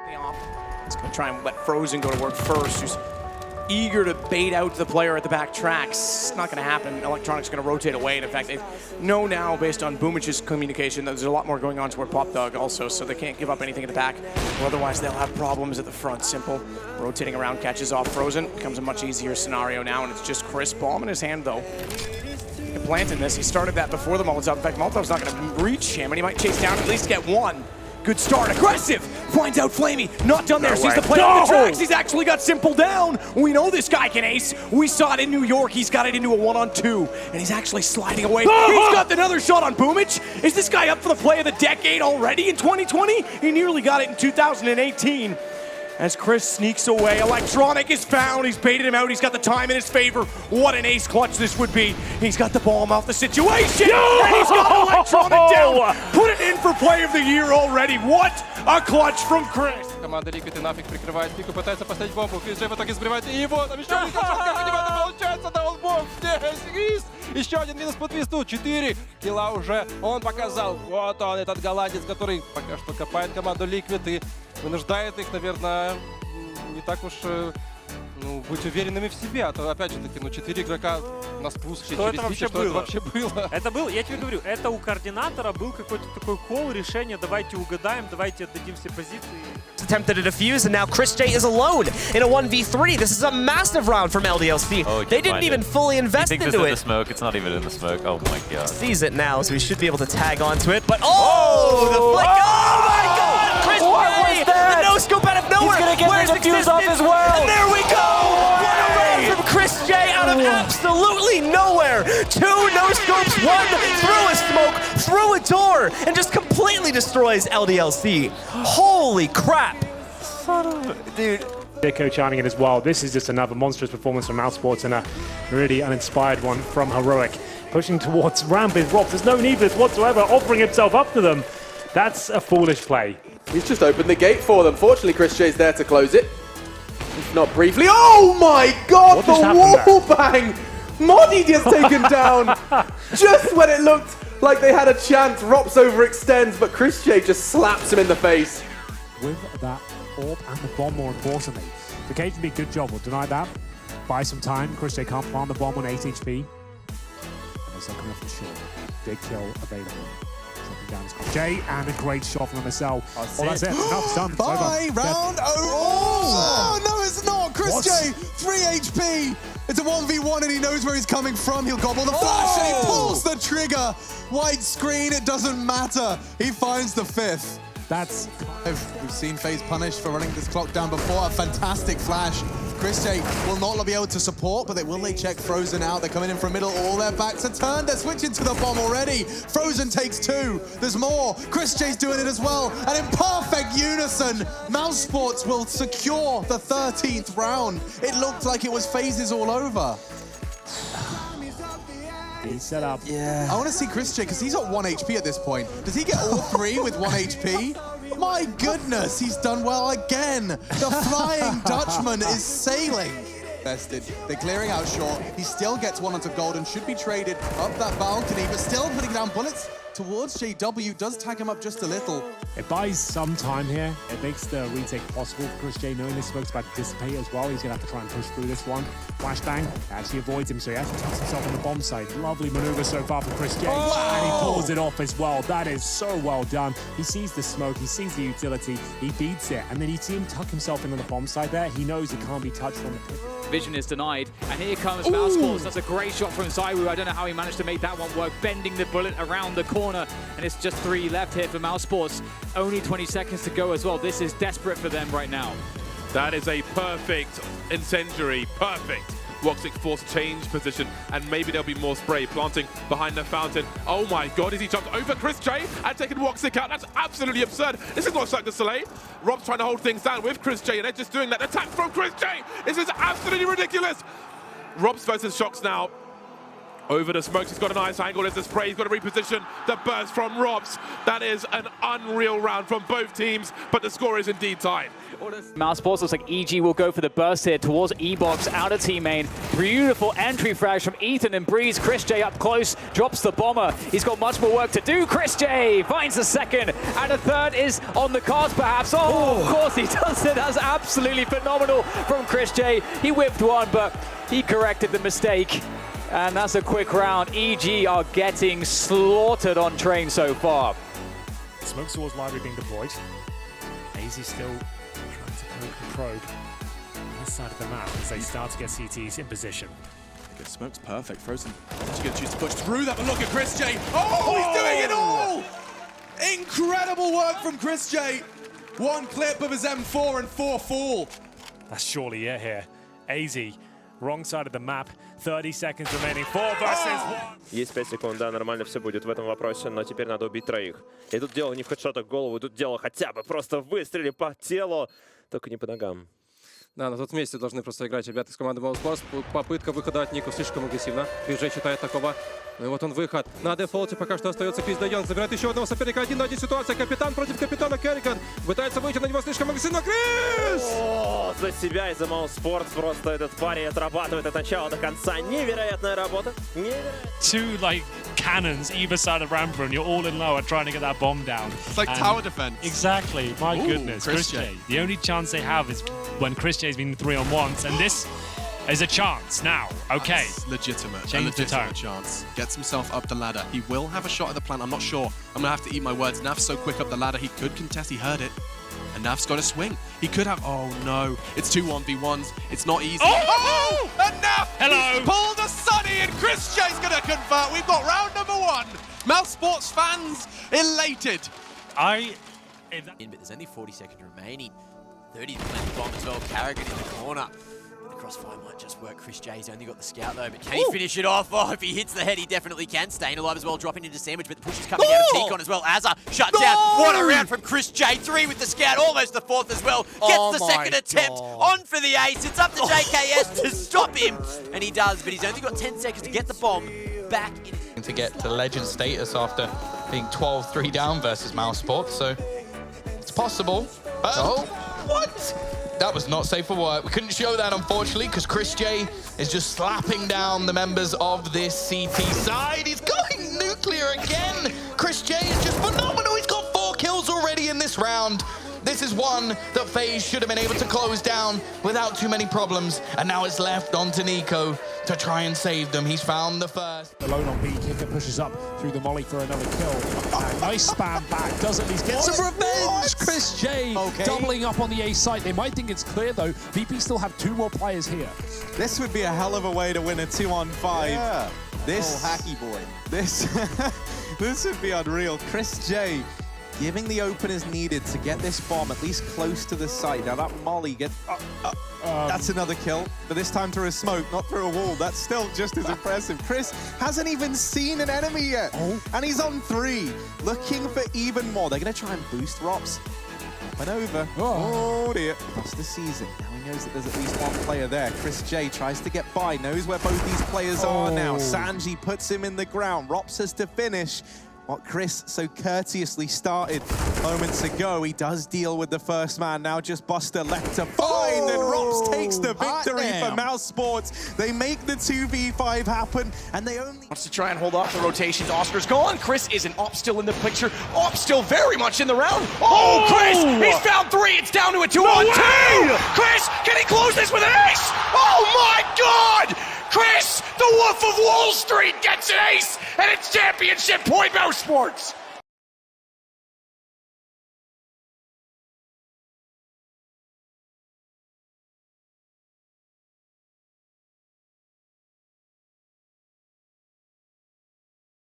He's going to try and let Frozen go to work first, who's eager to bait out the player at the back tracks. It's not going to happen. Electronic's going to rotate away, and in fact, they know now, based on Boomic's communication, that there's a lot more going on toward Pop Dog also, so they can't give up anything at the back, or otherwise they'll have problems at the front. Simple. Rotating around, catches off Frozen. Becomes a much easier scenario now, and it's just Chris. Bomb in his hand, though. Planting this, he started that before the Molotov. In fact, Molotov's not going to reach him, and he might chase down, at least get one. Good start, aggressive, finds out Flamey, not done there, sees the play on the tracks, he's actually got Simple down. We know this guy can ace, we saw it in New York, he's got it into a 1-on-2, and he's actually sliding away. He's got another shot on Boomich. Is this guy up for the play of the decade already in 2020? He nearly got it in 2018. As Chris sneaks away, Electronic is found, he's baited him out, he's got the time in his favor. What an ace clutch this would be. He's got the bomb off the situation, and he's got Electronic down. Put it in for play of the year already. What a clutch from Chris. Команда Liquid и нафиг прикрывает пику, пытается поставить бомбу. ChrisJ в итоге сбривает и его. Там еще один получается, даунбомб здесь. Еще один минус по твисту. 4 килла уже он показал. Вот он, этот голландец, который пока что копает команду Liquid и вынуждает их, наверное, не так уж быть уверенными в себе. А то, опять же таки, 4 игрока на спуске что через это пики, что это вообще было? Это был, я тебе говорю, это у координатора был какой-то такой кол, решение, давайте угадаем, давайте отдадим все позиции. Attempted to defuse, and now ChrisJ is alone in a 1v3. This is a massive round from LDLC. Oh, they didn't even fully invest into it. In the smoke. It's not even in the smoke. Oh my god. Sees it now, so he should be able to tag onto it. But oh, the flick! Oh my god! ChrisJ! The no scope out of nowhere. He's gonna get the defuse off as well. And there we go! What a round from ChrisJ out of absolutely nowhere. 2 no scopes, 1 through a smoke, through a door, and just completely destroys LDLC. Holy crap! Dude. Echo chiming in as well. This is just another monstrous performance from Mousesports and a really uninspired one from Heroic. Pushing towards Rampage Rob. There's no need for this whatsoever, offering himself up to them. That's a foolish play. He's just opened the gate for them. Fortunately, ChrisJ's there to close it. If not briefly. Oh my god, the wall bang! Moddy just taken down. Just when it looked like they had a chance, Rops overextends, but ChrisJ just slaps him in the face. With that orb and the bomb, more importantly. The Cage did a good job, we'll deny that. Buy some time, ChrisJ can't plant the bomb on 8 HP. As they're coming off the shore. Big kill available. Dropping down ChrisJ, and a great shot from MSL. Oh, that's it, enough, done. Bye, round oh, no, it's not! ChrisJ, 3 HP! It's a 1v1 and he knows where he's coming from. He'll gobble the flash and he pulls the trigger. White screen, it doesn't matter. He finds the 5th. That's... We've seen FaZe punished for running this clock down before. A fantastic flash. ChrisJ will not be able to support, but will they check Frozen out? They're coming in from middle, all their backs are turned. They're switching to the bomb already. Frozen takes 2. There's more. ChrisJ's doing it as well. And in perfect unison, Mousesports will secure the 13th round. It looked like it was phases all over. He's set up. Yeah. I want to see ChrisJ because he's at 1 HP at this point. Does he get all 3 with 1 HP? My goodness, he's done well again. The Flying Dutchman is sailing. They're clearing out short. He still gets 1 onto gold and should be traded up that balcony, but still putting down bullets towards JW. Does tag him up just a little. It buys some time here. It makes the retake possible for ChrisJ, knowing this smoke's about to dissipate as well. He's going to have to try and push through this one. Flashbang actually avoids him, so he actually tucks himself on the bomb site. Lovely maneuver so far for ChrisJ. And he pulls it off as well. That is so well done. He sees the smoke, he sees the utility, he beats it, and then you see him tuck himself into the bomb site there. He knows he can't be touched from the pick. Vision is denied, and here comes Mousesports. That's a great shot from Zywoo. I don't know how he managed to make that one work, bending the bullet around the corner, and it's just 3 left here for Mousesports. Only 20 seconds to go as well. This is desperate for them right now. That is a perfect incendiary, perfect. Wallstreet forced to change position, and maybe there'll be more spray planting behind the fountain. Oh my god, has he jumped over ChrisJ and taken Wallstreet out? That's absolutely absurd. This is not Cirque du Soleil. Rob's trying to hold things down with ChrisJ, and they're just doing that. Attack from ChrisJ! This is absolutely ridiculous! Rob's versus Shocks now. Over the smokes, he's got a nice angle. There's the spray, he's got to reposition. The burst from Rops. That is an unreal round from both teams, but the score is indeed tied. Mousesports looks like EG will go for the burst here towards E-Box, out of team main. Beautiful entry frags from Ethan and Breeze. ChrisJ up close, drops the bomber. He's got much more work to do. ChrisJ finds the second, and a third is on the cards perhaps. Oh, of course he does it. That's absolutely phenomenal from ChrisJ. He whipped one, but he corrected the mistake. And that's a quick round. EG are getting slaughtered on train so far. Smoke towards library being deployed. AZ still trying to poke and probe on this side of the map as they start to get CTs in position. Smoke's perfect. Frozen actually going to choose to push through that, but look at ChrisJ. Oh, he's doing it all! Incredible work from ChrisJ. One clip of his M4 and 4 fall. That's surely it here. AZ, wrong side of the map. 30 seconds remaining. 4 versus 1. Есть 5 секунд, да, нормально все будет в этом вопросе, но теперь надо убить троих. И тут дело не в хедшотах в голову, тут дело хотя бы просто в выстреле по телу, только не по ногам. Да, на тут вместе должны просто играть ребята из команды Mousesports. Попытка выхода от Нику слишком агрессивно. ChrisJ читает такого. Ну и вот он выход. На дефолте пока что остается Jong. Забирает еще одного соперника. 1 на 1 ситуация. Капитан против капитана Керриган. Пытается выйти на него слишком агрессивно. Крис! О, за себя и за Mousesports просто этот парень отрабатывает от начала до конца. Невероятная работа. Невероятная. Two like cannons either side of Ramper and you're all in lower trying to get that bomb down. It's like tower defense. Exactly. My goodness. ChrisJ. The only chance they have is when ChrisJ's been 3-on-1s, and this is a chance now. Okay. That's legitimate. Change the tone. Chance. Gets himself up the ladder. He will have a shot at the plant. I'm not sure. I'm going to have to eat my words. Naf's so quick up the ladder. He could contest. He heard it. And Naf's got a swing. He could have... Oh, no. It's 2 1v1s. It's not easy. Oh! And Naf! Hello! He's pulled a Sunny, and ChrisJ's going to convert. We've got round number 1. Mousesports fans elated. But there's only 40 seconds remaining. 30 to plant the bomb as well. Carrigan in the corner. The crossfire might just work. ChrisJ's only got the scout though, but can he finish it off? Oh, if he hits the head, he definitely can. Staying alive as well, dropping into sandwich, but the push is coming out of T-Con as well. Azza shut down. What a round from ChrisJ. 3 with the scout, almost the 4th as well. Gets the second attempt on for the ace. It's up to JKS to stop him, and he does, but he's only got 10 seconds to get the bomb back in. To get to legend status after being 12-3 down versus Mousesports, so it's possible. What? That was not safe for work. We couldn't show that, unfortunately, because ChrisJ is just slapping down the members of this CT side. He's going nuclear again. ChrisJ is just phenomenal. He's got 4 kills already in this round. This is one that FaZe should have been able to close down without too many problems. And now it's left onto Nico to try and save them. He's found the first. Alone on B, Kicker pushes up through the molly for another kill. Nice spam back, does at least get some revenge. ChrisJ doubling up on the A site. They might think it's clear though. VP still have 2 more players here. This would be a hell of a way to win a 2-on-5. Yeah. This hacky boy. This would be unreal. ChrisJ giving the openers needed to get this bomb at least close to the site. Now that molly gets... that's another kill, but this time through a smoke, not through a wall. That's still just as impressive. Chris hasn't even seen an enemy yet, and he's on 3, looking for even more. They're going to try and boost Rops. Went over. Oh dear. Across the season. Now he knows that there's at least 1 player there. ChrisJ tries to get by, knows where both these players are now. Sanji puts him in the ground. Rops has to finish what Chris so courteously started moments ago. He does deal with the first man. Now just Buster left to find, and Rops takes the victory for Mousesports. They make the 2v5 happen, and they only... Wants to try and hold off the rotations. Oscar's gone. Chris is an Op still in the picture. Op still very much in the round. Oh, Chris! He's found 3. It's down to a 2-on-2. Chris, can he close this with an ace? Oh my God! Chris, the Wolf of Wallstreet, gets an ace, and it's championship point, Mousesports.